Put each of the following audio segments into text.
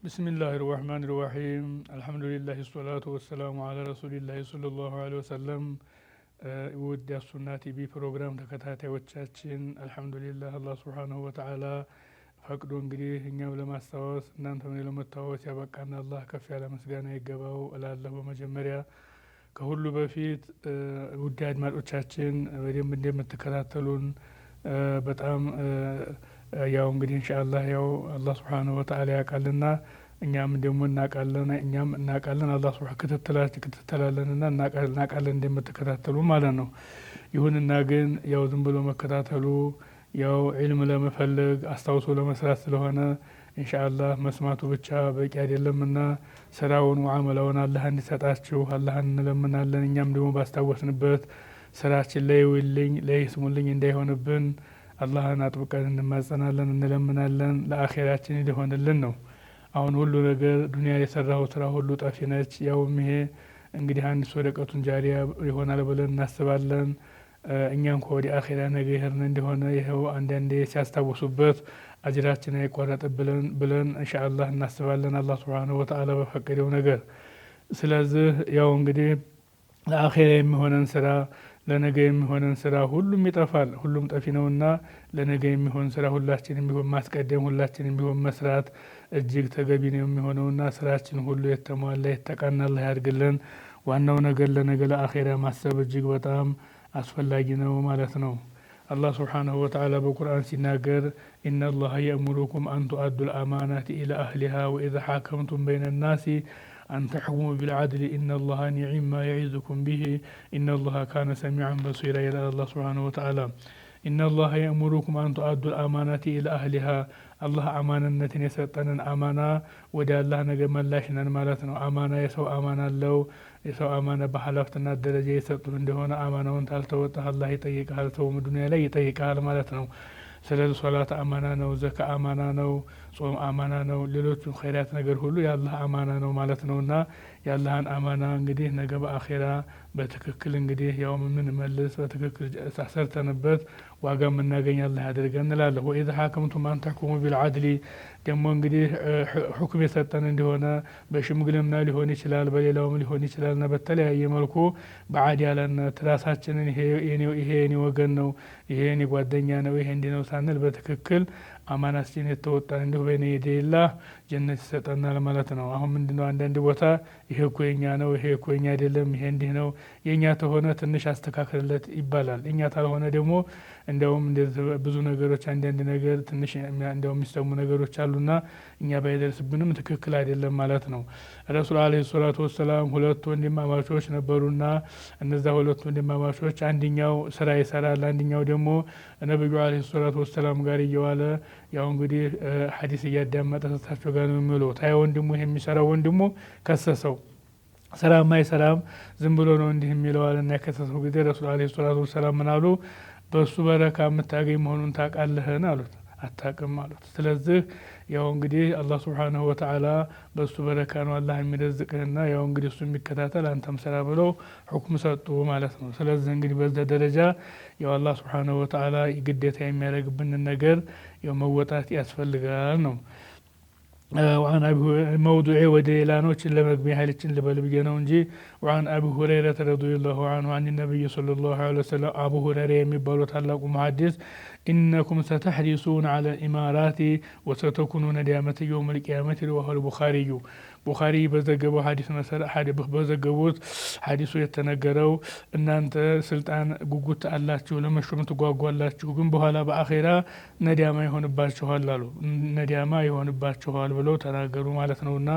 ቢስሚላሂርረህማኒርረሂም አልሐምዱሊላሂ ወሰላቱ ወሰላሙ አላ ረሱሊላሂ ሰለላሁ ዐለይሂ ወሰለም። ውድ የሱና ቲቪ ፕሮግራም ተከታታዮቻችን አልሐምዱሊላህ አላህ ሱብሓነሁ ወተዓላ ፈቅዶ እንግዲህ እኛም ለማስታወስ እናንተም ለመታወስ ያበቃና አላህ ከፍ ያለ ምስጋና ይገባው እላለሁ። በመጀመሪያ ከሁሉ በፊት ውድ አድማጮቻችን በደንብ እንደምትከታተሉን በጣም ያው እንግዲህ ኢንሻአላህ ያው አላህ ሱብሓነሁ ወተዓላ ያውቃልና እኛም ደግሞ እናውቃለን አላህ ሱብሓነሁ ክትትላለንና እናውቃለን እንደምትከታተሉ ማለት ነው። ይሁንና ግን ያው ዝም ብሎ መከታተሉ ያው ዒልም ለመፈለግ አስታውሶ ለመስራት ስለሆነ ኢንሻአላህ መስማቱ ብቻ በቂ አይደለምና ስራውን ወዓመላውን አላህ እንዲሰጣችሁ አላህ እንለምናለን። እኛም ደግሞ ባስታወስንበት ስራችን ላይ ይስሙልኝ እንዳይሆንብን አላህን አጥብቀን እንማጸናለን እንለምናለን። ለአኺራችን ሊሆንልን ነው። አሁን ሁሉ ነገር ዱንያ የሰራው ስራ ሁሉ ጠፊ ነች። ያውም ይሄ እንግዲህ አንድ ሰደቀቱን ጃሪያ ይሆናል ብለን እናስባለን። እኛም ከወዲ አኺራ ነገ ይሄርን እንደሆነ ይሄው አንዳንዴ ሲያስታውሱበት አጅራችን አይቋረጥብን ብለን ኢንሻአላህ እናስባለን አላህ ሱብሓነሁ ወተዓላ በፈቀደው ነገር። ስለዚህ ያው እንግዲህ ለአኺራ የሚሆነን ስራ ለነገ የሚሆነን ስራ ሁሉም ይጠፋል፣ ሁሉም ጠፊ ነውና ለነገ የሚሆን ስራ ሁላችንም ቢሆን ማስቀደም ሁላችንም ቢሆን መስራት እጅግ ተገቢ ነው የሚሆነውና ስራችን ሁሉ የተሟላ የተቃና አላህ ያድርግልን። ዋናው ነገር ለነገ ለአኺራ ማሰብ እጅግ በጣም አስፈላጊ ነው ማለት ነው። አላህ ሱብሓነሁ ወተዓላ በቁርአን ሲናገር ኢነላሀ የእሙሩኩም አን ቱአዱል አማናቲ ኢላ አህሊሃ ወኢዛ ሐከምቱም በይነ ናሲ أن تحكموا بالعدل إن الله نعم ما يعظكم به إن الله كان سميعا بصيرا إلى الله سبحانه وتعالى. إن الله يأمركم أن تؤدوا الأمانات إلى أهلها الله أمانة يسطن أمانة ودا الله نجم اللاشنا مالتنا أمانة يسوى أمانة لو يسوى أمانة بحلفتنا الدرجة يسطن عندهنا أمانة وانت هل توتها الله يطيقها هل توم الدنيا لا يطيقها مالتنا ስለዚህ ሶላት አማና ነው፣ ዘካ አማና ነው፣ ጾም አማና ነው፣ ሌሎችም ኸይራት ነገር ሁሉ የአላህ አማና ነው ማለት ነውና የአላህን አማና እንግዲህ ነገ በአኺራ በትክክል እንግዲህ ያው ምን መልስ በትክክል ሰርተንበት ዋጋ የምናገኝ አላህ ያድርገን እንላለን። ወኢዛ ሐከምቱም አን ተሕኩሙ ቢልዓድሊ ደግሞ እንግዲህ ሁክም የሰጠን እንደሆነ በሽምግልና ሊሆን ይችላል፣ በሌላውም ሊሆን ይችላልና በተለያየ መልኩ በዓዲያለነት ራሳችንን ይሄ የኔ ወገን ነው፣ ይሄ የኔ ጓደኛ ነው፣ ይሄ እንዲህ ነው ሳንል በትክክል አማናችን የተወጣን እንዲሁ በኔ የደላህ ጀነት ይሰጠናል ማለት ነው። አሁን ምንድነው አንዳንድ ቦታ ይሄ እኮ የኛ ነው፣ ይሄ እኮ የኛ አይደለም፣ ይሄ እንዲህ ነው፣ የኛ ተሆነ ትንሽ አስተካክልለት ይባላል። እኛ ታልሆነ ደግሞ እንደውም ብዙ ነገሮች አንዳንድ ነገር ትንሽ እንደውም የሚሰሙ ነገሮች አሉና እኛ ባይደርስብንም ትክክል አይደለም ማለት ነው። ረሱል አለይሂ ሰላቱ ወሰላም ሁለት ወንድማማቾች ነበሩና እነዛ ሁለት ወንድማማቾች አንደኛው ስራ ይሰራል፣ አንደኛው ደግሞ ነብዩ አለይሂ ሰላቱ ወሰላም ጋር እየዋለ ያው እንግዲህ ሐዲስ እያዳመጠ ተሳቸው ጋር ነው የሚውለው። ታዲያ ወንድሙ ይሄ የሚሰራው ወንድሙ ከሰሰው፣ ስራማ አይሰራም ዝም ብሎ ነው እንዲህ የሚለዋልና የከሰሰው ጊዜ ረሱል አለይሂ ሰላቱ ወሰላም ምን አሉ? በሱ በረካ የምታገኝ መሆኑን ታውቃለህን አሉት። አታውቅም አሉት። ስለዚህ ያው እንግዲህ አላህ ሱብሓነሁ ወተዓላ በሱ በረካ ነው አላህ የሚረዝቅህና ያው እንግዲህ እሱ የሚከታተል አንተም ስራ ብለው ሁክም ሰጡ ማለት ነው። ስለዚህ እንግዲህ በዛ ደረጃ ያው አላህ ሱብሓነሁ ወተዓላ ግዴታ የሚያደርግብንን ነገር ያው መወጣት ያስፈልጋል ነው። وعن أبي موضوعي وديلانوش لمقبي حالتين لبلبي نونجي. وعن أبي هريرة رضي الله عنه عن النبي صلى الله عليه وسلم أبو هريرة يمبالو تعلق محدث إنكم ستحرصون على الإمارات وستكونون ندامة يوم القيامة وهو البخاري ቡኻሪ በዘገበው ሐዲስ መሰረት በዘገቡት ሐዲሱ የተነገረው እናንተ ስልጣን ጉጉት አላችሁ ለመሾም ትጓጓላችሁ፣ ግን በኋላ በአኺራ ነዲያማ ይሆንባችኋል አሉ። ነዲያማ ይሆንባችኋል ብለው ተናገሩ ማለት ነውና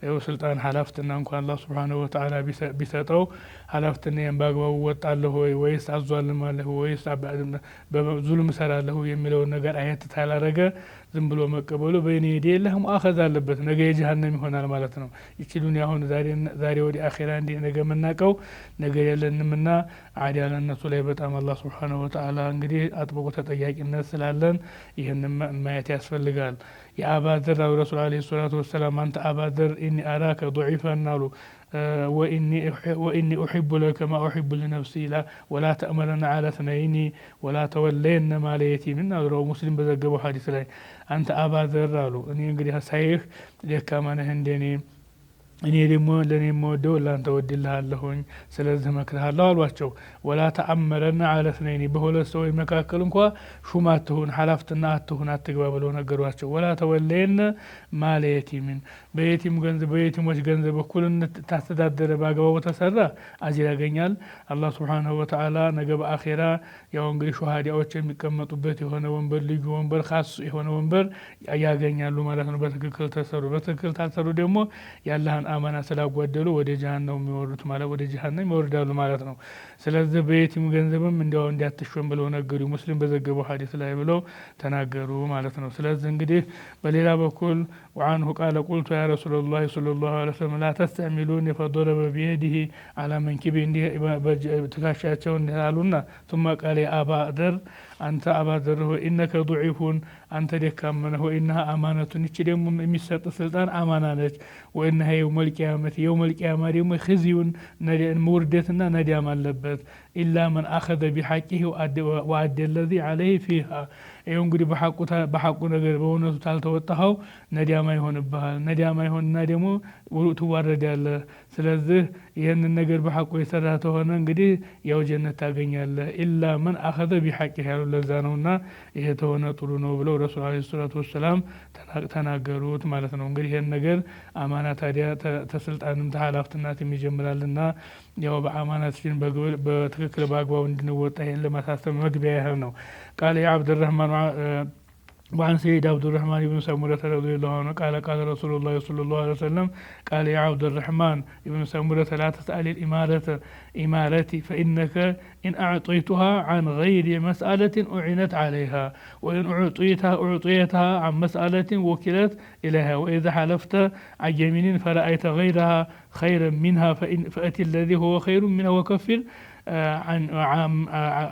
ያው ስልጣን ሐላፍትና እንኳን አላህ Subhanahu Wa Ta'ala ቢሰጠው ሐላፍትናን በአግባቡ ወጣለሁ ወይስ አዟልማለሁ ወይስ በዙልም ሰራለሁ የሚለው ነገር አየት ታላረገ ዝም ብሎ መቀበሉ በይነ የዲ የለህ ሙአኸዝ አለበት፣ ነገ የጀሃነም ይሆናል ማለት ነው። ይቺ ዱንያ አሁን ዛሬ ወደ አኺራ እንዲህ ነገ የምናውቀው ነገር የለንምና አዲያለነቱ ላይ በጣም አላህ ሱብሓነሁ ወተዓላ እንግዲህ አጥብቆ ተጠያቂነት ስላለን ይህንን ማየት ያስፈልጋል። የአባደር ረሱል ዓለይሂ ሰላቱ ወሰላም አንተ አባደር ኢኒ አራከ ضعيفا አሉ وإني أحب لك ما أحب لنفسي لا ولا تأمرن على اثنين ولا تولين مال يتيم رو مسلم بزقبوا حديث لاي أنت أبا ذر قالوا أني انقدي هسايخ ليك كمان هندني እኔ ደግሞ ለኔ የምወደው ላንተ ወድልሃለሁኝ ስለዚህ መክርሃለሁ አሏቸው። ወላ ተአመረና አለ እثنين በሁለት ሰዎች መካከል እንኳ ሹም አትሁን ሐላፍትና አትሁን አትግባ ብለው ነገሯቸው። ወላ ተወለየን ማለ የቲምን በየቲሞች ገንዘብ እኩልነት ታስተዳደረ በአግባቡ ተሰራ አጅር ያገኛል አላህ ሱብሓነሁ ወተዓላ ነገ በአኺራ። ያው እንግዲህ ሹሃዳዎች የሚቀመጡበት የሆነ ወንበር ልዩ ወንበር ኻስ የሆነ ወንበር ያገኛሉ ማለት ነው። በትክክል ተሰሩ። በትክክል ታሰሩ ደግሞ ያላህን አማና ስላጓደሉ ወደ ጀሃነም የሚወርዱት ማለት ወደ ጀሃነም ይወርዳሉ ማለት ነው። ስለዚህ በየቲም ገንዘብም እንዲያው እንዲያትሾም ብለው ነገሩ ሙስሊም በዘገበው ሐዲስ ላይ ብለው ተናገሩ ማለት ነው። ስለዚህ እንግዲህ በሌላ በኩል وعنه قال قلت يا رسول الله صلى الله عليه وسلم لا تستعملوني فضرب بيده على منكبي እንዲህ ትከሻቸው እንዳሉና ثم قال يا أبا ذر أنت أبا ذر إنك ضعيف أنت دكام وإنها أمانة ይቺ ደግሞ የሚሰጥ ስልጣን አማና ነች። وإنها يوم القيامة ደግሞ خزيون موردتنا نديام አለበት إلا من أخذ بحقه وأدى الذي عليه فيها ይኸው እንግዲህ በሐቁ ነገር በእውነቱ ታልተወጣኸው ነዲያማ ይሆንብሃል። ነዲያማ ይሆንና ደግሞ ትዋረዳለህ። ስለዚህ ይህንን ነገር በሐቁ የሰራ ተሆነ እንግዲህ ያው ጀነት ታገኛለህ። ኢላ መን አኸዘ ቢሐቂህ ያሉ ለዛ ነውና ይሄ ተሆነ ጥሩ ነው ብለው ረሱል ዓለይሂ ሰላቱ ወሰላም ተናገሩት ማለት ነው። እንግዲህ ይህን ነገር አማና ታዲያ ተስልጣንም ተሐላፍትናትም ይጀምራልና ያው በአማናችን በትክክል በአግባቡ እንድንወጣ ይህን ለማሳሰብ መግቢያ ያህል ነው። ቃል የዓብድ ረህማን وعن سيد عبد الرحمن بن سمرة رضي الله عنه قال رسول الله صلى الله عليه وسلم قال يا عبد الرحمن بن سمرة لا تسأل إمارتي فإنك إن أعطيتها عن غير مسألة أعنت عليها وإن أعطيتها عن مسألة وكلت إليها وإذا حلفت عن يمين فرأيت غيرها خيرا منها فأتي الذي هو خير منها وكفر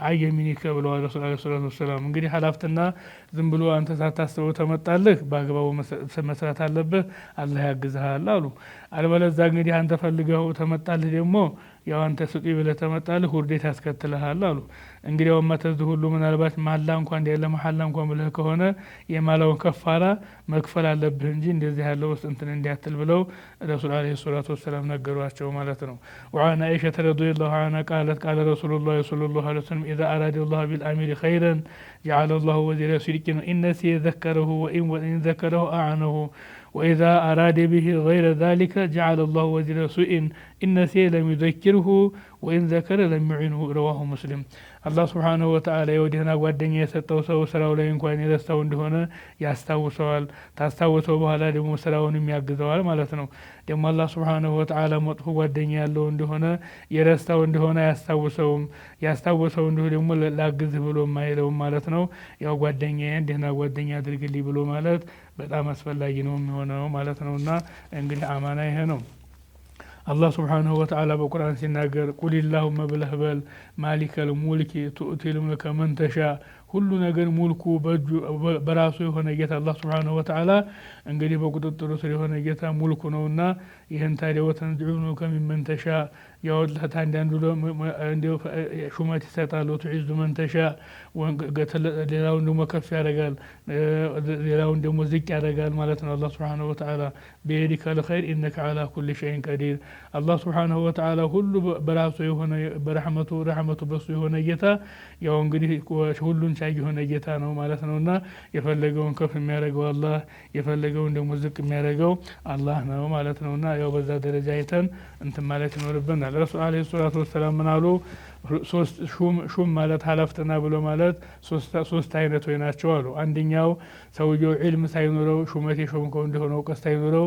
አየሚኒከ ብለዋል ረሱል ዓለይሂ ሰላቱ ወሰላም። እንግዲህ ሐላፍትና ዝም ብሎ አንተ ሳታስበው ተመጣልህ በአግባቡ መስራት አለብህ፣ አላህ ያግዝሃል አሉ። አልበለዚያ እንግዲህ አንተ ፈልገው ተመጣልህ ደግሞ ያው አንተ ስጡኝ ብለህ ተመጣልህ ውርደት ያስከትልሃል አሉ። እንግዲያውማ ተዚህ ሁሉ ምናልባት ማላ እንኳን እንዲያለ መሐላ እንኳን ብለህ ከሆነ የማላውን ከፋራ መክፈል አለብህ እንጂ እንደዚህ ያለው ውስጥ እንትን እንዲያትል ብለው ረሱል ዓለይሂ ሰላቱ ወሰላም ነገሯቸው ማለት ነው። وعن عائشة رضي الله عنها قالت قال رسول الله صلى الله عليه وسلم إذا أراد الله بالأمير خيرا جعل الله وزير صدق إن نسي ذكره وإن ذكره أعنه وإذا أراد به غير ذلك جعل الله وزير سوء إن نسي لم يذكره وإن ذكر لم يعنه رواه مسلم። አላህ ሱብሓነሁ ወተዓላ የወዲህና ጓደኛ የሰጠው ሰው ስራው ላይ እንኳን የረሳው እንደሆነ ያስታውሰዋል። ታስታውሰው በኋላ ደግሞ ስራውንም ያግዘዋል ማለት ነው። ደግሞ አላህ ሱብሓነሁ ወተዓላ መጥፎ ጓደኛ ያለው እንደሆነ የረሳው እንደሆነ ያስታውሰው እንደሆነ ደግሞ ላግዝህ ብሎ የማይለውም ማለት ነው። ያው ጓደኛዬን ደህና ጓደኛ አድርግልኝ ብሎ ማለት በጣም አስፈላጊ ነው የሚሆነው ማለት ነውና እንግዲህ አማና ይሄ ነው። አላህ ሱብሓነሁ ወተዓላ በቁርአን ሲናገር ቁሊላሁመ ብለህ በል ማሊከል ሙልኪ ቱእቲል ሙልከ መን ተሻ ሁሉ ነገር ሙልኩ በራሱ የሆነ ጌታ አላህ ሱብሓነሁ ወተዓላ እንግዲህ በቁጥጥሩ ስር የሆነ ጌታ ሙልኩ ነውና ይህን ታዲያ ወተንዚዑኑ ከሚመን ተሻ ያወላህ አንዳንዱ እንዲያው ሹመት ይሰጣል። ወቱዒዙ መን ተሻ ሌላውን ደግሞ ከፍ ያደርጋል፣ ሌላውን ደግሞ ዝቅ ያደርጋል ማለት ነው። አላህ ሱብሓነሁ ወተዓላ ቢየዲከል ኸይር ኢነከ ዐላ ኩሊ ሸይኢን ቀዲር። አላህ ሱብሓነሁ ወተዓላ ሁሉ በራሱ የሆነ በረሕመቱ በሱ የሆነ ጌታ ያው እንግዲህ ሁሉን ቻይ የሆነ ጌታ ነው ማለት ነውና የፈለገውን ከፍ የሚያደርገው አላህ፣ የፈለገውን ደግሞ ዝቅ የሚያደርገው አላህ ነው ማለት ነውና ያው በዛ ደረጃ አይተን እንትን ማለት ይኖርብናል። ረሱል ዓለይሂ ሰላቱ ወሰላም ምን አሉ? ሹም ማለት ሀላፍትና ብሎ ማለት ሶስት አይነቶች ናቸው አሉ። አንደኛው ሰውየው ዒልም ሳይኖረው ሹመት የሾምከው እንደሆነ እውቀት ሳይኖረው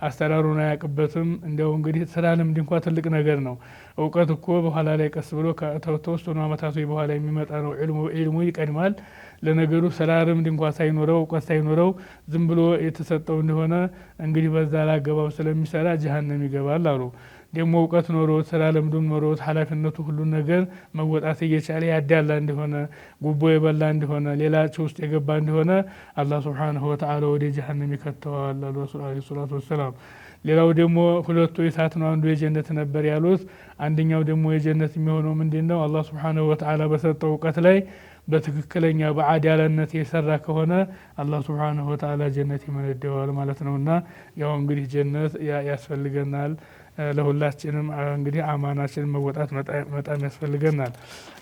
አሰራሩን አያውቅበትም። እንዲያው እንግዲህ ስራ ልምድ እንኳ ትልቅ ነገር ነው። እውቀት እኮ በኋላ ላይ ቀስ ብሎ ከተወሰኑ አመታቶች በኋላ የሚመጣ ነው። ዒልሙ ይቀድማል። ለነገሩ ስራ ልምድ እንኳ ሳይኖረው እውቀት ሳይኖረው ዝም ብሎ የተሰጠው እንደሆነ እንግዲህ በዛ ላገባብ ስለሚሰራ ጀሀነም ይገባል አሉ። ደግሞ እውቀት ኖሮት ስራ ልምዱም ኖሮት ኃላፊነቱ ሁሉን ነገር መወጣት እየቻለ ያዳላ እንደሆነ ጉቦ የበላ እንደሆነ ሌላ ውስጥ የገባ እንደሆነ አላህ ሱብሓነሁ ወተዓላ ወደ ጀሀነም ይከተዋል አሉ ረሱል ዓለይሂ ሰላቱ ወሰላም። ሌላው ደግሞ ሁለቱ የእሳት ነው፣ አንዱ የጀነት ነበር ያሉት። አንደኛው ደግሞ የጀነት የሚሆነው ምንድነው? አላህ ሱብሓነሁ ወተዓላ በሰጠው እውቀት ላይ በትክክለኛ በአዳላነት የሰራ ከሆነ አላህ ሱብሓነሁ ወተዓላ ጀነት ይመነደዋል ማለት ነውና ያው እንግዲህ ጀነት ያስፈልገናል። ለሁላችንም እንግዲህ አማናችንን መወጣት በጣም ያስፈልገናል።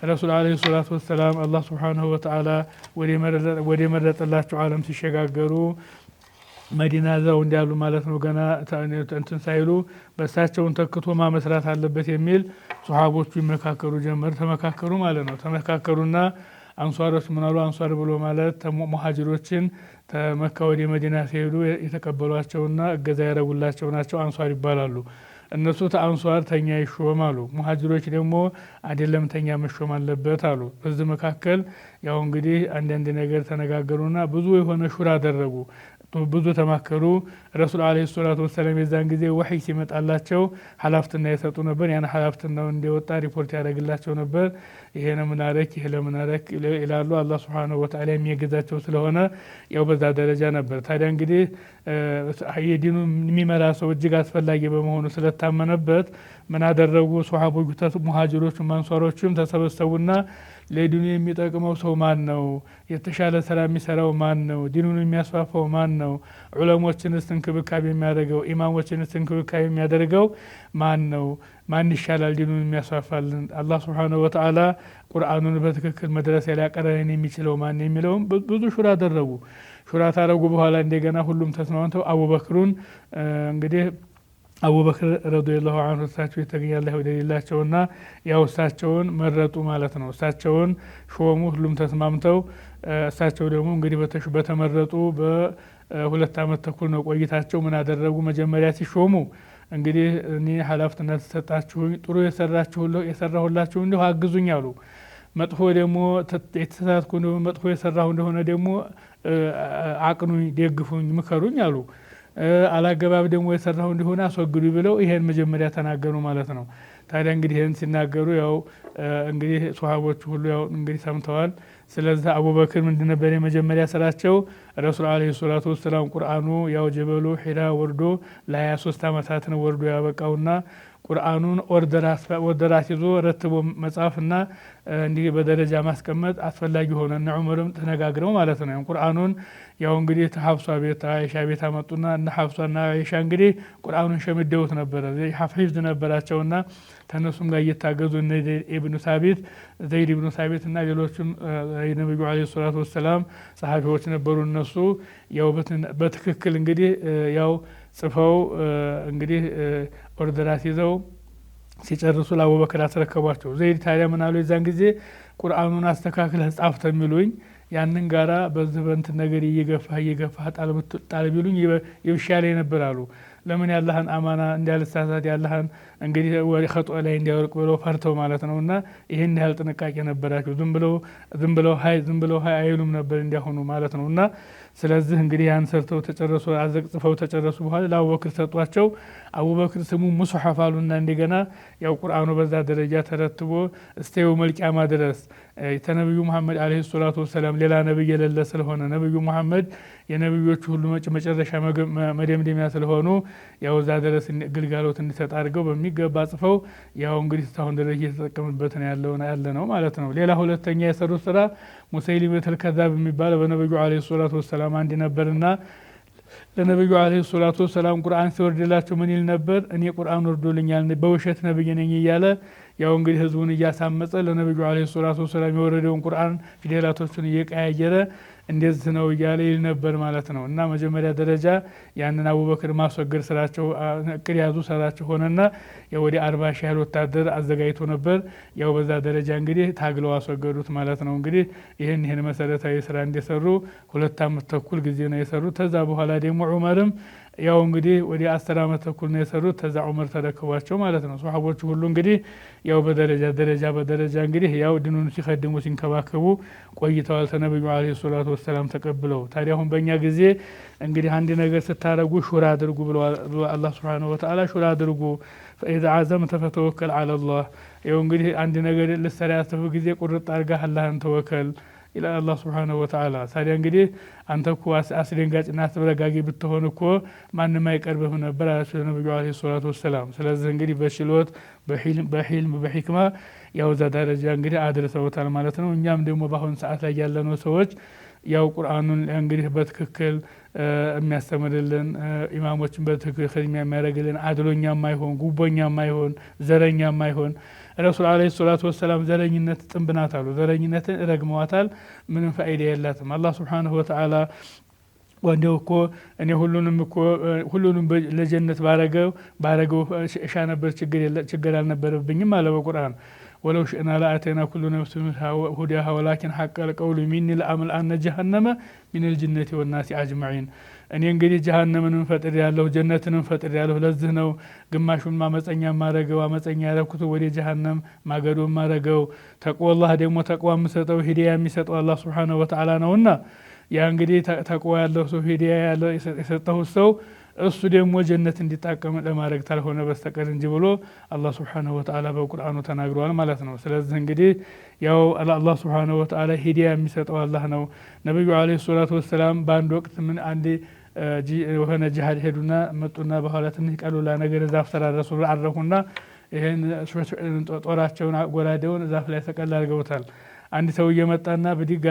ረሱል ዓለይሂ ሰላቱ ወሰላም አላህ ሱብሓነሁ ወተዓላ ወደ መረጠላቸው ዓለም ሲሸጋገሩ መዲና እዛው እንዳሉ ማለት ነው። ገና እንትን ሳይሉ በእሳቸውን ተክቶ ማመስራት አለበት የሚል ሱሐቦቹ ይመካከሩ ጀመር። ተመካከሩ ማለት ነው። ተመካከሩና አንሷሮች ምን አሉ? አንሷር ብሎ ማለት ሙሃጅሮችን ተመካ ወደ መዲና ሲሄዱ የተቀበሏቸውና እገዛ ያደረጉላቸው ናቸው፣ አንሷር ይባላሉ። እነሱ ተአንሷር ተኛ ይሾም አሉ። ሙሃጅሮች ደግሞ አይደለም ተኛ መሾም አለበት አሉ። በዚህ መካከል ያው እንግዲህ አንዳንድ ነገር ተነጋገሩና ብዙ የሆነ ሹራ አደረጉ። ብዙ ተማከሩ። ረሱል ዓለይሂ ሰላቱ ወሰላም የዛን ጊዜ ወሕይ ሲመጣላቸው ሀላፍትና የሰጡ ነበር። ያን ሀላፍትናው እንዲወጣ ሪፖርት ያደርግላቸው ነበር። ይሄ ለምን አረክ ይሄ ለምን አረክ ይላሉ። አላህ ሱብሓነሁ ወተዓላ የሚያገዛቸው ስለሆነ ያው በዛ ደረጃ ነበር። ታዲያ እንግዲህ የዲኑ የሚመራ ሰው እጅግ አስፈላጊ በመሆኑ ስለታመነበት ምን አደረጉ? ሱሐቦቹ ሙሃጅሮቹም አንሷሮቹም ተሰበሰቡና ለዲኑ የሚጠቅመው ሰው ማን ነው? የተሻለ ስራ የሚሰራው ማን ነው? ዲኑን የሚያስፋፋው ማን ነው? ዑለሞችንስ እንክብካቤ የሚያደርገው ኢማሞችንስ እንክብካቤ የሚያደርገው ማን ነው? ማን ይሻላል ዲኑን የሚያስፋፋልን? አላህ ሱብሓነሁ ወተዓላ ቁርአኑን በትክክል መድረስ ሊያቀርበን የሚችለው ማን የሚለውም ብዙ ሹራ አደረጉ። ሹራ ታረጉ በኋላ እንደገና ሁሉም ተስማምተው አቡበክሩን እንግዲህ አቡበክር ረዲየላሁ ዐንሁ እሳቸው የተገኛለህ ወደሌላቸውና ያው እሳቸውን መረጡ ማለት ነው። እሳቸውን ሾሙ። ሁሉም ተስማምተው እሳቸው ደግሞ እንግዲህ በተመረጡ በ2 ዓመት ተኩል ነው ቆይታቸው። ምን አደረጉ? መጀመሪያ ሲሾሙ እንግዲህ እኔ ኃላፊነት ተሰጣችሁኝ፣ ጥሩ የሰራሁላችሁ እንዲሁ አግዙኝ አሉ። መጥፎ ደግሞ የተሳሳትኩ እንደሆነ መጥፎ የሰራሁ እንደሆነ ደግሞ አቅኑኝ፣ ደግፉኝ፣ ምከሩኝ አሉ። አላገባብ ደግሞ የሰራሁ እንደሆነ አስወግዱ ብለው ይሄን መጀመሪያ ተናገሩ ማለት ነው። ታዲያ እንግዲህ ይሄን ሲናገሩ ያው እንግዲህ ሱሐቦቹ ሁሉ ያው እንግዲህ ሰምተዋል። ስለዚህ አቡበክር ምንድን ነበር የመጀመሪያ ስራቸው? ረሱል ዓለይሂ ሰላቱ ወሰላም ቁርአኑ ያው ጀበሉ ሒራ ወርዶ ለ23 ዓመታት ነው ወርዶ ያበቃውና ቁርአኑን ኦርደር አስይዞ ረትቦ መጻፍና እንዲህ በደረጃ ማስቀመጥ አስፈላጊ ሆነ እና ዑመርም ተነጋግረው ማለት ነው። ቁርአኑን ያው እንግዲህ ሐፍሷ ቤት አይሻ ቤት አመጡና እና ሐፍሷና አይሻ እንግዲህ ቁርአኑን ሸምደውት ነበረ። ሐፊዝ ነበራቸውና ተነሱም ጋር እየታገዙ እነ ዘይድ ኢብኑ ሳቢት እና ሌሎችም የነብዩ ዓለይሂ ሰላቱ ወሰላም ጸሐፊዎች ነበሩ። እነሱ ያው በትክክል እንግዲህ ያው ጽፈው እንግዲህ ኦርደራት ይዘው ሲጨርሱ ለአቡበክር አስረከቧቸው። ዘይድ ታዲያ ምን አሉ? የዛን ጊዜ ቁርአኑን አስተካክለህ ጻፍ ተሚሉኝ ያንን ጋራ በዚህ በእንትን ነገር እየገፋህ ጣል ቢሉኝ ይሻለኝ ነበር አሉ። ለምን ያላህን አማና እንዳልሳሳት ያላህን እንግዲህ ኸጦ ላይ እንዲያወርቅ ብለው ፈርተው ማለት ነውና ይሄን ያህል ጥንቃቄ ነበራቸው። ዝም ብለው ሀይ አይሉም ነበር እንዲያሆኑ ማለት ነውና ስለዚህ እንግዲህ ያን ሰርተው ተጨረሱ፣ አዘቅጽፈው ተጨረሱ በኋላ ለአቡበክር ሰጧቸው። አቡበክር ስሙ ሙስሐፍ አሉና እንደገና ያው ቁርአኑ በዛ ደረጃ ተረትቦ እስከ የውመል ቂያማ ድረስ ተነብዩ መሐመድ አለይሂ ሰላቱ ወሰላም ሌላ ነብይ የሌለ ስለሆነ ነብዩ መሐመድ የነብዮቹ ሁሉ መጨረሻ መደምደሚያ ስለሆኑ ያው እዛ ድረስ ግልጋሎት እንዲሰጥ አድርገው በሚገባ ጽፈው ያው እንግዲህ እስካሁን ድረስ እየተጠቀሙበት ነው ያለ ነው ማለት ነው። ሌላ ሁለተኛ የሰሩት ስራ ሙሰይሊመቱል ከዛብ የሚባለው በነብዩ አለይሂ ሰላቱ ወሰላም አንድ ነበርና ለነብዩ አለይሂ ሰላቱ ወሰላም ቁርአን ሲወርድላቸው ምን ይል ነበር? እኔ ቁርአን ወርዶልኛል በውሸት ነብይ ነኝ እያለ ያው እንግዲህ ህዝቡን እያሳመፀ ለነብዩ አለይሂ ሰላቱ ወሰላም የወረደውን ቁርአን ፊደላቶችን እየቀያየረ እንደዚህ ነው እያለ ይል ነበር ማለት ነው። እና መጀመሪያ ደረጃ ያንን አቡበክር ማስወገድ ስራቸው እቅድ ያዙ ስራቸው ሆነና ወደ 40 ሺህ ያህል ወታደር አዘጋጅቶ ነበር። ያው በዛ ደረጃ እንግዲህ ታግለው አስወገዱት ማለት ነው። እንግዲህ ይህን መሰረታዊ ስራ እንደሰሩ 2 ዓመት ተኩል ጊዜ ነው የሰሩት። ከዛ በኋላ ደግሞ ዑመርም ያው እንግዲህ ወደ 10 ዓመት ተኩል ነው የሰሩት። ከዛ ዑመር ተረከቧቸው ማለት ነው። ሱሐቦቹ ሁሉ እንግዲህ ያው በደረጃ እንግዲህ ያው ድኑን ሲከድሙ ሲንከባከቡ ቆይተዋል ተነብዩ አለይሂ ሰላቱ ወሰላም ተቀብለው። ታዲያ አሁን በእኛ ጊዜ እንግዲህ አንድ ነገር ስታረጉ ሹራ አድርጉ ብሎ አላህ ሱብሓነሁ ወተዓላ ሹራ አድርጉ ፈኢዛ ዓዘምተ ፈተወከል ዐለላህ። ያው እንግዲህ አንድ ነገር ልትሰራ ያሰብህ ጊዜ ቁርጥ አድርገህ አላህን ተወከል ይላል አላህ ሱብሓነሁ ወተዓላ። ታዲያ እንግዲህ አንተ እኮ አስደንጋጭና አስበረጋጊ ብትሆን እኮ ማንም አይቀርብህም ነበር አላቸው ነብዩ አለይሂ ሰላቱ ወሰላም። ስለዚህ እንግዲህ በችሎት በሂልም በሂክማ ያው እዛ ደረጃ እንግዲህ አድርሰውታል ማለት ነው። እኛም ደግሞ በአሁን ሰዓት ላይ ያለነው ሰዎች ያው ቁርአኑን እንግዲህ በትክክል የሚያስተምርልን ኢማሞችን በትክክል የሚያደርግልን አድሎኛ ማይሆን ጉቦኛ ማይሆን ዘረኛ ማይሆን ረሱል አለይሂ ሰላቱ ወሰላም ዘረኝነት ጥንብ ናት አሉ። ዘረኝነትን ረግመዋታል። ምንም ፋይዳ የላትም። አላህ ሱብሓነሁ ወተዓላ ወንደው እኮ እኔ ሁሉንም ለጀነት ባረገው እሻ ነበር ችግር አልነበረብኝም አለ በቁርአን። ወለው ሽእና ለአተይና ኩሉ ነፍሲን ሁዳሃ ወላኪን ሐቀል ቀውሉ ሚኒ ለአምልአነ ጀሀነመ ሚነል ጅነቲ ወናሲ አጅመዒን። እኔ እንግዲህ ጀሀነምንም ፈጥር ያለሁ ጀነትንም ፈጥር ያለሁ። ለዚህ ነው ግማሹን አመፀኛ ማረገው አመፀኛ ያረኩት ወደ ጀሀነም ማገዶ ማረገው። ተቅዋላህ ደግሞ ተቅዋ የሚሰጠው ሂዳያ የሚሰጠው አላህ ሱብሓነሁ ወተዓላ ነውና ያ እንግዲህ ተቅዋ ያለው ሰው ሂዳያ ያለው የሰጠው ሰው እሱ ደግሞ ጀነት እንዲጣቀም ለማድረግ ታልሆነ በስተቀር እንጂ ብሎ አላህ ሱብሓነሁ ወተዓላ በቁርአኑ ተናግሯል ማለት ነው። ስለዚህ እንግዲህ ያው አላህ ሱብሓነሁ ወተዓላ ሂዳያ የሚሰጠው አላህ ነው። ነብዩ አለይሂ ሰላቱ ወሰላም በአንድ ወቅት ምን አንድ የሆነ ጂሃድ ሄዱና መጡና በኋላ ትንሽ ቀሉላ ነገር ዛፍ ተራረሱ አረፉና ይሄን ጦራቸውን ጎራዴውን ዛፍ ላይ ተቀላ አድርገውታል። አንድ ሰው እየመጣና ብድግ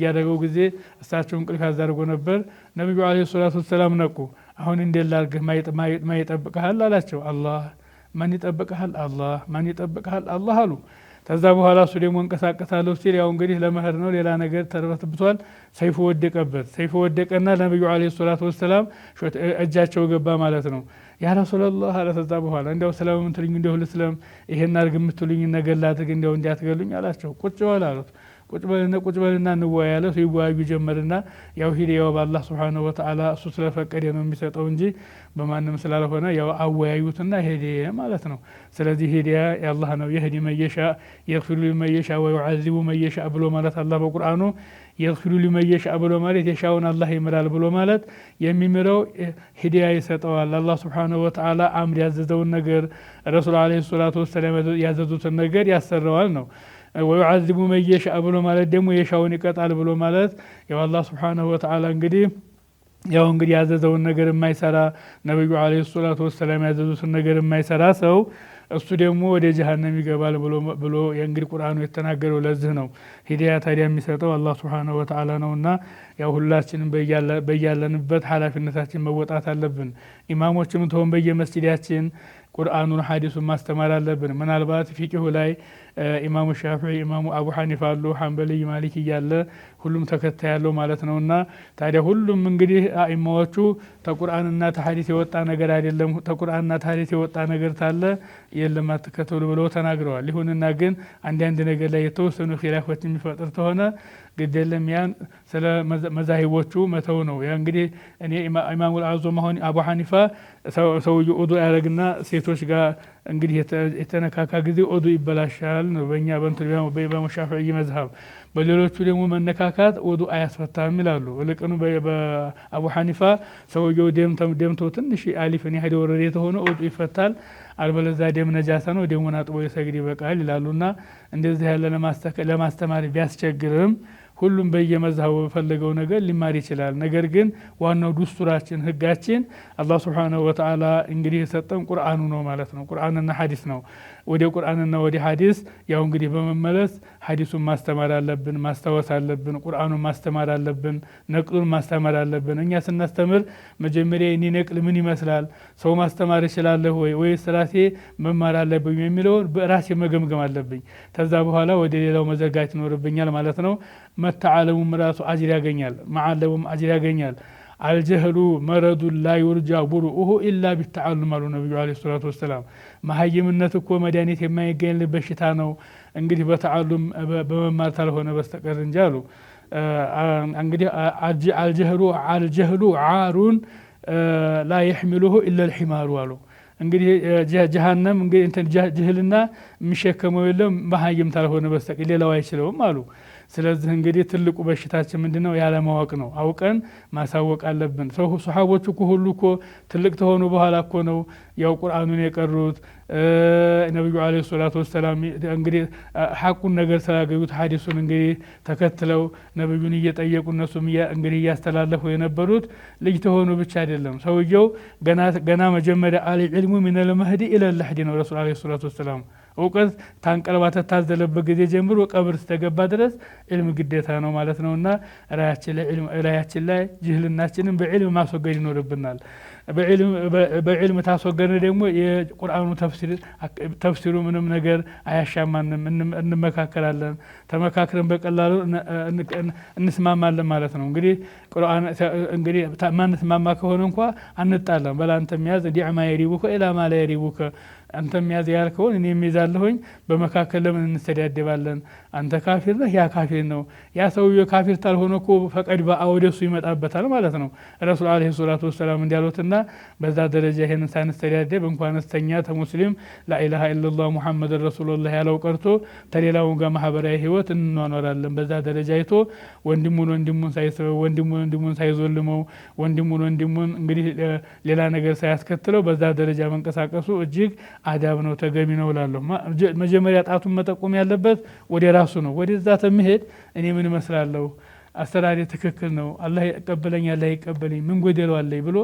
ያደረገው ጊዜ እሳቸው እንቅልፍ ያዛርጎ ነበር። ነብዩ አለይሂ ሰላቱ ወሰላም ነቁ። አሁን እንዴት ላድርግህ ማን ይጠብቅሃል አላቸው። አላህ። ማን ይጠብቅሃል? አላህ። ማን ይጠብቅሃል? አላህ አሉ። ከዛ በኋላ እሱ ደግሞ እንቀሳቀሳለሁ ሲል ያው እንግዲህ ለመሄድ ነው ሌላ ነገር ተርበትብቷል። ሰይፉ ወደቀበት። ሰይፉ ወደቀና ነብዩ አለይሂ ሰላቱ ወሰላም እጃቸው ገባ ማለት ነው። ያ ረሱላህ አለ። ከዛ በኋላ እንደው ሰላም እንትልኝ እንደው ለስለም ይሄን አድርግ የምትሉኝ ነገር ላድርግ እንደው እንዲያትገሉኝ አላቸው። ቁጭ በል አሉት። ቁጭ በልና እንወያያለን። ሲወያዩ ጀመርና ያው ሂዳያው በአላህ ሱብሓነሁ ወተዓላ እሱ ስለፈቀደ ነው የሚሰጠው እንጂ በማንም ስላልሆነ ያው አወያዩትና ሄደ ማለት ነው። ስለዚህ ሂዳያ የአላህ ነው። የህዲ መየሻ የግፊሩ ሊመየሻ ወዩዓዚቡ መየሻ ብሎ ማለት አላህ በቁርአኑ የግፊሩ ሊመየሻ ብሎ ማለት የሻውን አላህ ይምራል ብሎ ማለት የሚምረው ሂዳያ ይሰጠዋል። አላህ ሱብሓነሁ ወተዓላ አምር ያዘዘውን ነገር ረሱል አለይሂ ሰላቱ ወሰላም ያዘዙትን ነገር ያሰራዋል ነው። ወዩዓዚቡ መየሻ ብሎ ማለት ደግሞ የሻውን ይቀጣል ብሎ ማለት ያው አላህ ሱብሓነሁ ወተዓላ እንግዲህ ያዘዘውን ነገር የማይሰራ ነብዩ አለይሂ ሰላቱ ወሰላም ያዘዙትን ነገር የማይሰራ ሰው እሱ ደግሞ ወደ ጀሃነም ይገባል ብሎ የእንግዲህ ቁርአኑ የተናገረው ለዚህ ነው። ሂዳያ ታዲያ የሚሰጠው አላህ ሱብሓነሁ ወተዓላ ነውና ያው ሁላችንም በያለንበት ኃላፊነታችን መወጣት አለብን። ኢማሞችም ተሆን በየመስጂዳችን ቁርአኑን ሐዲሱን ማስተማር አለብን። ምናልባት ፊቅሁ ላይ ኢማሙ ሻፊዒ ኢማሙ አቡ ሐኒፋ አሉ፣ ሐንበሊ ማሊክ እያለ ሁሉም ተከታይ ያለው ማለት ነውና ታዲያ ሁሉም እንግዲህ አኢማዎቹ ተቁርአንና ተሐዲስ የወጣ ነገር አይደለም። ተቁርአንና ተሐዲስ የወጣ ነገር ታለ የለም አትከተሉ ብለው ተናግረዋል። ይሁንና ግን አንዳንድ ነገር ላይ የተወሰኑ ኺላፎች የሚፈጥር ተሆነ ግድ የለም ያን ስለ መዛሂቦቹ መተው ነው። ያ እንግዲህ እኔ ኢማሙ አልአዕዘም አሁን አቡ ሐኒፋ ሰውዬው ውዱእ ያደርግና ሴቶች ጋር እንግዲህ የተነካካ ጊዜ ውዱእ ይበላሻል ነው በእኛ በሻፊዒ መዝሀብ። በሌሎቹ ደግሞ መነካካት ውዱእ አያስፈታም ይላሉ። ልቅኑ በአቡ ሐኒፋ ሰውየው ደምቶ ትንሽ አሊፍን ያህል ወረደ የተሆነ ውዱእ ይፈታል፣ አልበለዚያ ደም ነጃሳ ነው ደሙን አጥቦ ይሰግድ ይበቃል ይላሉና እንደዚህ ያለ ለማስተማር ቢያስቸግርም ሁሉም በየመዝሀቡ በፈለገው ነገር ሊማር ይችላል። ነገር ግን ዋናው ዱስቱራችን ህጋችን አላህ ሱብሓነሁ ወተዓላ እንግዲህ የሰጠን ቁርአኑ ነው ማለት ነው። ቁርአንና ሐዲስ ነው። ወደ ቁርአንና ወደ ሐዲስ ያው እንግዲህ በመመለስ ሐዲሱን ማስተማር አለብን፣ ማስታወስ አለብን። ቁርአኑን ማስተማር አለብን፣ ነቅሉን ማስተማር አለብን። እኛ ስናስተምር መጀመሪያ እኔ ነቅል ምን ይመስላል፣ ሰው ማስተማር እችላለሁ ወይስ ራሴ መማር አለብኝ የሚለውን በራሴ መገምገም አለብኝ። ከዛ በኋላ ወደ ሌላው መዘርጋት ይኖርብኛል ማለት ነው። መተዓለሙም ራሱ አጅር ያገኛል መዓለሙም አጅር ያገኛል አልጀህሉ መረዱ ላ ዩርጃ ቡሩኡሁ ኢላ ቢተዓሉም አሉ ነብዩ አለይሂ ሰላቱ ወሰላም መሀይምነት እኮ መድኃኒት የማይገኝ በሽታ ነው እንግዲህ በተዓሉም በመማር ካልሆነ በስተቀር እንጂ አሉ እንግዲህ አልጀህሉ ዓሩን ላ يحمله الا الحمار አሉ እንግዲህ ጀሃነም እንግዲህ እንትን ጅህልና የሚሸከመው የለም መሀይም ካልሆነ በስተቀር ሌላው አይችለውም አሉ ስለዚህ እንግዲህ ትልቁ በሽታችን ምንድነው ያለ ማወቅ ነው አውቀን ማሳወቅ አለብን ሱሐቦቹ ሁሉ እኮ ትልቅ ተሆኑ በኋላ እኮ ነው ያው ቁርአኑን የቀሩት ነብዩ አለይሂ ሰላቱ ወሰለም እንግዲህ ሐቁን ነገር ስላገኙት ሐዲሱን እንግዲህ ተከትለው ነብዩን እየጠየቁ እነሱም እንግዲህ ያስተላለፉ የነበሩት ልጅ ተሆኑ ብቻ አይደለም ሰውየው ገና መጀመሪያ ኢልሙ من المهد الى اللحد ነው ረሱል አለይሂ ሰላቱ ወሰለም እውቀት ታንቀልባተ ታዘለበት ጊዜ ጀምሮ ቀብር ስተገባ ድረስ ኢልም ግዴታ ነው ማለት ነውና ራያችን ላይ ጅህልናችንን በኢልም ማስወገድ ይኖርብናል በኢልም ታስወገድን ደግሞ የቁርአኑ ተፍሲሩ ምንም ነገር አያሻማንም እንመካከራለን ተመካክረን በቀላሉ እንስማማለን ማለት ነው እንግዲህ ቁርአን እንግዲህ ማንስማማ ከሆነ እንኳን አንጣላም በላንተ የሚያዝ ዲዕማ የሪቡከ ኢላ ማ ላ የሪቡከ አንተ የሚያዝ ያልከውን እኔ የሚይዛለሁኝ በመካከል ለምን እንሰዳደባለን አንተ ካፊር ነህ ያ ካፊር ነው ያ ሰውዬው ካፊር ታልሆነ እኮ ፈቀድ ወደሱ ይመጣበታል ማለት ነው ረሱል አለይሂ ሰላቱ ወሰለም እንዲያሉትና በዛ ደረጃ ይሄንን ሳንሰዳደብ እንኳን እስተኛ ተሙስሊም ላኢላሃ ኢላላህ ሙሐመድ ረሱሉላህ ያለው ቀርቶ ተሌላው ጋር ማህበራዊ ህይወት እንኖራለን በዛ ደረጃ አይቶ ወንድሙን ሳይሰበው ወንድሙን ሳይዞልመው ወንድሙን እንግዲህ ሌላ ነገር ሳያስከትለው በዛ ደረጃ መንቀሳቀሱ እጅግ አዳብ ነው ተገቢ ነው እላለሁ መጀመሪያ ጣቱን መጠቆም ያለበት ወደ ራሱ ነው ወደዛ ተመሄድ እኔ ምን መስላለሁ አሰራሪ ትክክል ነው አላህ ይቀበለኛል አላህ ይቀበለኝ ምን ጎደለው አለኝ ብሎ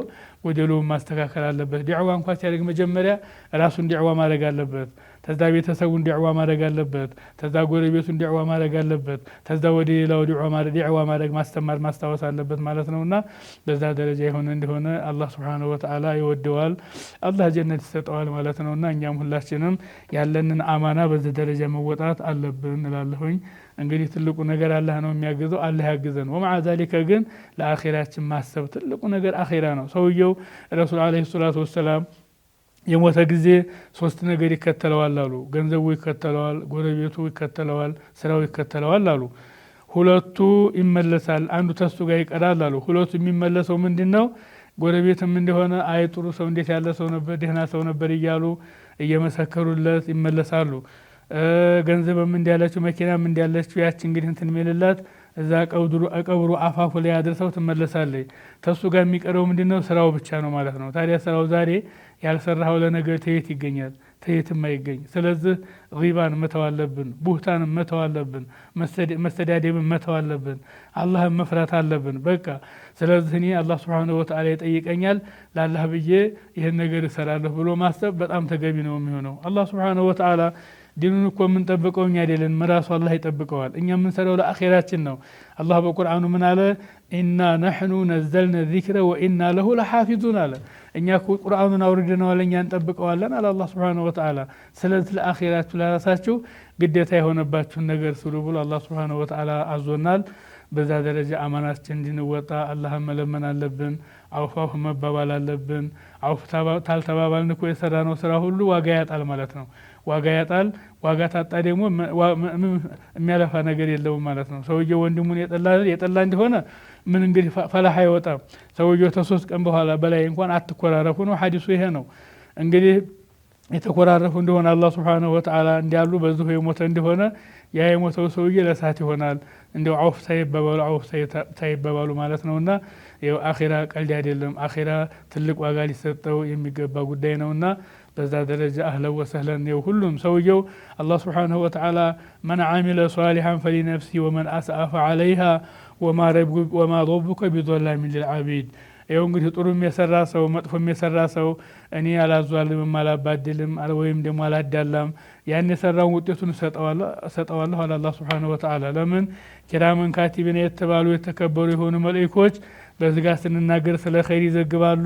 ጎደሉን ማስተካከል አለበት ዲዕዋ እንኳን ሲያደርግ መጀመሪያ ራሱን ዲዕዋ ማድረግ አለበት ተዛ ቤተሰቡን ዲዕዋ ማድረግ አለበት ተዛ ጎረቤቱን ዲዕዋ ማድረግ አለበት ተዛ ወደ ሌላው ዲዕዋ ማድረግ ማስተማር ማስታወስ አለበት ማለት ነውና በዛ ደረጃ ይሆን እንደሆነ አላህ Subhanahu Wa Ta'ala ይወደዋል አላህ ጀነት ይሰጠዋል ማለት ነውና እኛም ሁላችንም ያለንን አማና በዚህ ደረጃ መወጣት አለብን እላለሁኝ እንግዲህ ትልቁ ነገር አላህ ነው የሚያግዘው አላህ ያግዘን ومع ذلك ግን ለአኺራችን ማሰብ ትልቁ ነገር አኺራ ነው ሰውየው ረሱል አለይሂ ሰላቱ ወሰለም የሞተ ጊዜ ሶስት ነገር ይከተለዋል አሉ ገንዘቡ ይከተለዋል ጎረቤቱ ይከተለዋል ስራው ይከተለዋል አሉ ሁለቱ ይመለሳል አንዱ ተሱ ጋር ይቀራል አሉ ሁለቱ የሚመለሰው ምንድነው ጎረቤትም እንደሆነ አይጥሩ ሰው እንዴት ያለ ሰው ነበር ደህና ሰው ነበር እያሉ እየመሰከሩለት ይመለሳሉ ገንዘብም እንዲያለችው መኪናም እንዲያለችው ያቺ እንግዲህ እንትን የሚልላት እዛ ቀብሩ አፋፉ ላይ አድርሰው ትመለሳለች ተሱ ጋር የሚቀረው ምንድነው ስራው ብቻ ነው ማለት ነው ታዲያ ስራው ዛሬ ያልሰራው ለነገ ተየት ይገኛል ተየትም አይገኝ ስለዚህ ሪባን መተው አለብን ቡህታን መተው አለብን መስተዳደብን መተው አለብን አላህን መፍራት አለብን በቃ ስለዚህ እኔ አላህ Subhanahu Wa Ta'ala ይጠይቀኛል ለአላህ ብዬ ይሄን ነገር እሰራለሁ ብሎ ማሰብ በጣም ተገቢ ነው የሚሆነው አላህ Subhanahu Wa Ta'ala ዲኑን እኮ ምን ጠብቀው እኛ አይደለን መራሱ አላህ ይጠብቀዋል እኛ ምን ሰራው ለአኺራችን ነው አላህ በቁርአኑ ምን አለ ኢና ነህኑ ነዘልና الذكر وإنا له لحافظون አለ እኛ ቁርአኑን አውርደናል እኛ እንጠብቀዋለን አለ አላህ Subhanahu Wa Ta'ala ስለዚህ ለአኺራችሁ ለራሳችሁ ግዴታ የሆነባችሁን ነገር ስሩ ብሎ አላህ Subhanahu Wa Ta'ala አዞናል በዛ ደረጃ አማናችን እንድንወጣ አላህን መለመን አለብን አውፋው መባባል አለብን ታልተባባልን እኮ የሰራነው ስራ ሁሉ ዋጋ ያጣል ማለት ነው ዋጋ ያጣል ዋጋ ታጣ ደግሞ የሚያለፋ ነገር የለውም ማለት ነው ሰውየው ወንድሙን የጠላ እንደሆነ ምን እንግዲህ ፈላህ አይወጣም ሰውየው ተሶስት ቀን በኋላ በላይ እንኳን አትኮራረፉ ነው ሐዲሱ ይሄ ነው እንግዲህ የተኮራረፉ እንደሆነ አላህ Subhanahu Wa Ta'ala እንዲያሉ በዚሁ የሞተ እንደሆነ ያ የሞተው ሰውዬ ለሳት ይሆናል እንደው አውፍ ሳይባባሉ ማለት ነውና ያው አኺራ ቀልድ አይደለም አኺራ ትልቅ ዋጋ ሊሰጠው የሚገባ ጉዳይ ነውና በዛ ደረጃ አህለን ወሰህለን ነው ሁሉም ሰውየው አላህ Subhanahu Wa Ta'ala من عمل صالحا فلنفسه ومن أساء فعليها وما ربك بظلام للعبيد ይኸው እንግዲህ ጥሩም የሰራ ሰው መጥፎም የሰራ ሰው እኔ አላዟልም አላባድልም ወይም ደግሞ አላዳላም ያን የሰራውን ውጤቱን ሰጠዋለሁ አለ አላህ Subhanahu Wa Ta'ala ለምን ኪራመን ካቲቢን የተባሉ የተከበሩ የሆኑ መላእክቶች በዝጋ ስንናገር ስለ ኸይር ይዘግባሉ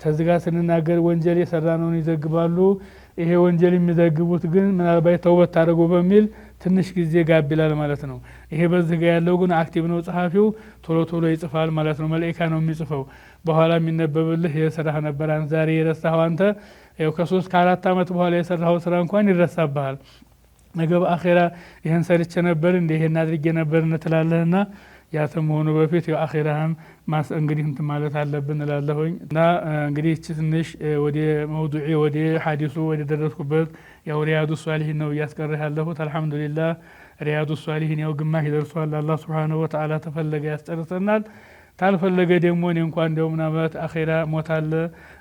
ተዝጋ ስንናገር ወንጀል የሰራነውን ይዘግባሉ ይሄ ወንጀል የሚዘግቡት ግን ምናልባት ተውበት ታደርጉ በሚል ትንሽ ጊዜ ጋብ ይላል ማለት ነው። ይሄ በዚህ ጋር ያለው ግን አክቲቭ ነው፣ ጸሐፊው ቶሎ ቶሎ ይጽፋል ማለት ነው። መላኢካ ነው የሚጽፈው። በኋላ የሚነበብልህ የስራህ ነበር ዛሬ የረሳኸው አንተ ያው ከ3 ከ4 ዓመት በኋላ የሰራኸው ስራ እንኳን ይረሳብሃል። ነገ በአኺራ ይሄን ሰርቼ ነበር እንደ ይሄን አድርጌ ነበር እንትላለህና ያ ተመሆኑ በፊት ያው አኺራህን እንግዲህ እንትን ማለት አለብን እላለሁኝ። እና እንግዲህ እቺ ትንሽ ወደ መውዱዒ ወደ ሐዲሱ ወደ ደረስኩበት ያው ሪያዱ ሷሊሂን ነው እያስቀረህ ያለሁት። አልሐምዱሊላህ ሪያዱ ሷሊሂን ያው ግማሽ ደርሷል። አላህ ሱብሓነሁ ወተዓላ ተፈለገ ያስጨርሰናል፣ ታልፈለገ ደግሞ እኔ እንኳን እንደው ምናልባት አኺራ ሞታለ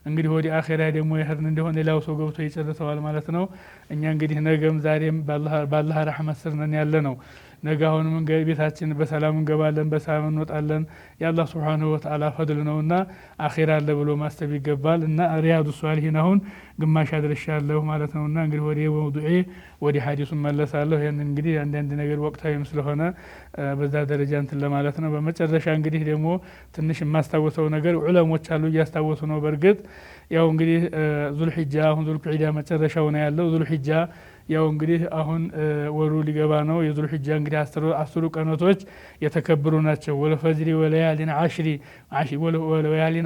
እንግዲህ ወደ አኺራ ደግሞ ይሄድን እንደሆነ ሌላው ሰው ገብቶ ይጨርሰዋል ማለት ነው። እኛ እንግዲህ ነገም ዛሬም ባላህ ረሕመት ስር ነን ያለ ነው። ነገ አሁንም ቤታችን በሰላም እንገባለን፣ በሰላም እንወጣለን። የአላህ ሱብሓነሁ ወተዓላ ፈድል ነውና አኺራ አለ ብሎ ማሰብ ይገባል። እና ሪያዱ ሷሊሂን አሁን ግማሽ አድርሻለሁ ማለት ነውና እንግዲህ ወደ መውዱዒ ወደ ሐዲሱ መለሳለሁ። ያን እንግዲህ አንዳንድ ነገር ወቅታዊም ስለሆነ በዛ ደረጃ እንትን ለማለት ነው። በመጨረሻ እንግዲህ ደግሞ ትንሽ የማስታወሰው ነገር ዑለሞች አሉ እያስታወሱ ነው። በእርግጥ ያው እንግዲህ ዙልሒጃ አሁን ዙልቂዕዳ መጨረሻው ነው ያለው። ዙልሒጃ ያው እንግዲህ አሁን ወሩ ሊገባ ነው። የዙልሒጃ እንግዲህ 10 ቀናቶች የተከበሩ ናቸው። ወልፈጅሪ ወለያሊን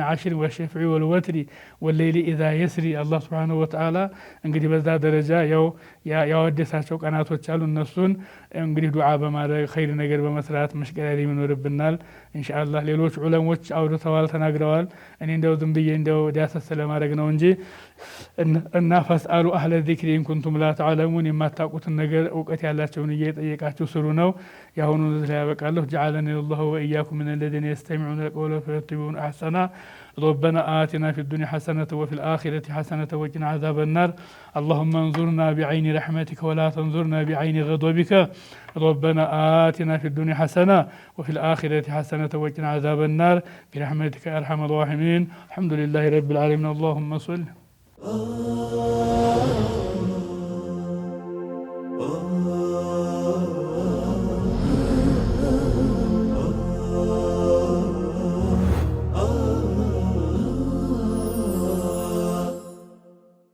ዓሽሪ ወሸፍዒ ወልወትሪ ወለይሊ ኢዛ የስሪ አላህ ሱብሓነሁ ወተዓላ እንግዲህ በዛ ደረጃ ያው ያወደሳቸው ቀናቶች አሉ። እነሱን እንግዲህ ዱዓ በማድረግ ኸይር ነገር በመስራት መሽቀዳድ ይኖርብናል ኢንሻአላህ። ሌሎች ዑለሞች አውርተዋል፣ ተናግረዋል። እኔ እንደው ዝም ብዬ እንደው ዳሰስ ለማድረግ ነው እንጂ እና ፈስአሉ አህለ ዚክሪ ኢን ኩንቱም ላ ተዕለሙን የማታውቁትን ነገር እውቀት ያላቸውን እየጠየቃችሁ ስሩ ነው። የአሁኑ እዚህ ላይ ያበቃለሁ። ጀዐለኒ ላሁ ወኢያኩም ሚነ ለዚነ የስተሚዑነ ልቀውለ ፈየተቢዑነ አሕሰና ربنا آتنا في الدنيا حسنة وفي الآخرة حسنة وقنا عذاب النار اللهم انظرنا بعين رحمتك ولا تنظرنا بعين غضبك ربنا آتنا في الدنيا حسنة وفي الآخرة حسنة وقنا عذاب النار برحمتك يا أرحم الراحمين الحمد لله رب العالمين اللهم صل